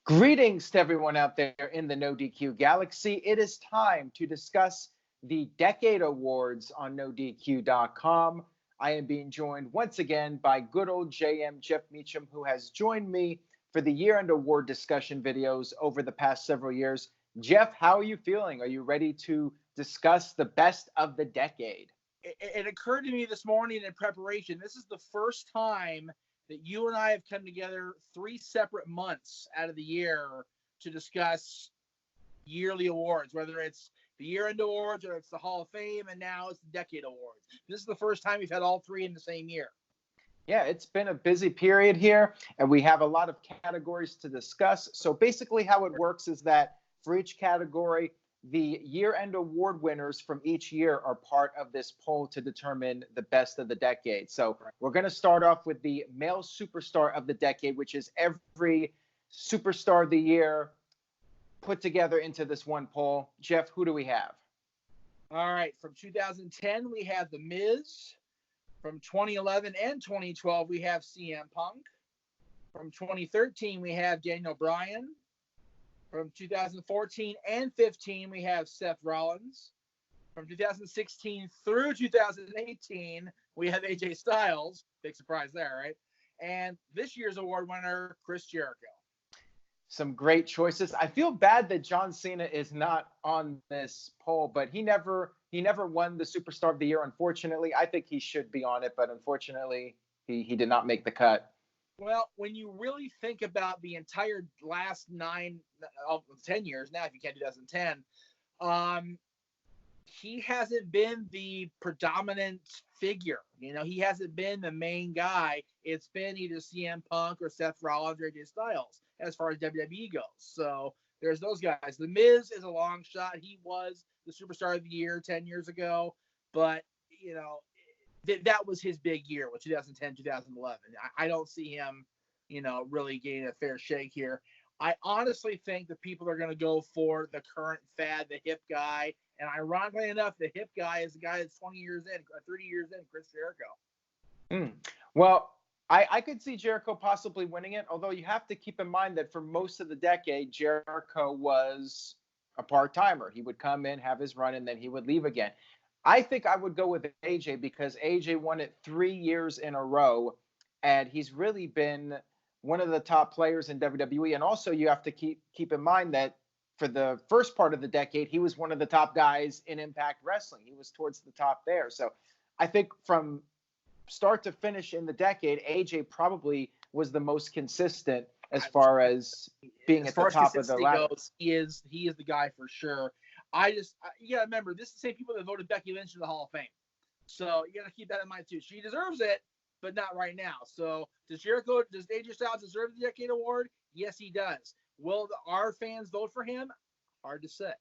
Greetings to everyone out there in the No DQ galaxy. It is time to discuss the Decade Awards on NoDQ.com. I am being joined once again by good old JM Jeff Meacham, who has joined me for the year-end award discussion videos over the past several years. Jeff, how are you feeling? Are you ready to discuss the best of the decade? It occurred to me this morning in preparation. This is the first time that you and I have come together 3 separate months out of the year to discuss yearly awards, whether it's the year-end awards or it's the Hall of Fame, and now it's the Decade Awards. This is the first time we've had all 3 in the same year. Yeah, it's been a busy period here, and we have a lot of categories to discuss. So basically how it works is that for each category, the year-end award winners from each year are part of this poll to determine the best of the decade. So we're going to start off with the male superstar of the decade, which is every superstar of the year put together into this one poll. Jeff, who do we have? All right, from 2010, we have The Miz. From 2011 and 2012, we have CM Punk. From 2013, we have Daniel Bryan. From 2014 and 15, we have Seth Rollins. From 2016 through 2018, we have AJ Styles. Big surprise there, right? And this year's award winner, Chris Jericho. Some great choices. I feel bad that John Cena is not on this poll, but he never won the Superstar of the Year, unfortunately. I think he should be on it, but unfortunately, he did not make the cut. Well, when you really think about the entire last 10 years now, if you count 2010, he hasn't been the predominant figure. You know, he hasn't been the main guy. It's been either CM Punk or Seth Rollins or AJ Styles as far as WWE goes. So there's those guys. The Miz is a long shot. He was the Superstar of the Year 10 years ago, but, you know, that was his big year with 2010, 2011. I don't see him, you know, really getting a fair shake here. I honestly think that people are going to go for the current fad, the hip guy. And ironically enough, the hip guy is the guy that's 20 years in, 30 years in, Chris Jericho. Well, I could see Jericho possibly winning it, although you have to keep in mind that for most of the decade, Jericho was a part-timer. He would come in, have his run, and then he would leave again. I think I would go with AJ because AJ won it 3 years in a row, and he's really been one of the top players in WWE. And also you have to keep in mind that for the first part of the decade, he was one of the top guys in Impact Wrestling. He was towards the top there. So I think from start to finish in the decade, AJ probably was the most consistent as far as being at the top of the ladder. He is the guy for sure. You gotta remember, this is the same people that voted Becky Lynch to the Hall of Fame. So you gotta keep that in mind too. She deserves it, but not right now. So does AJ Styles deserve the Decade Award? Yes, he does. Will our fans vote for him? Hard to say.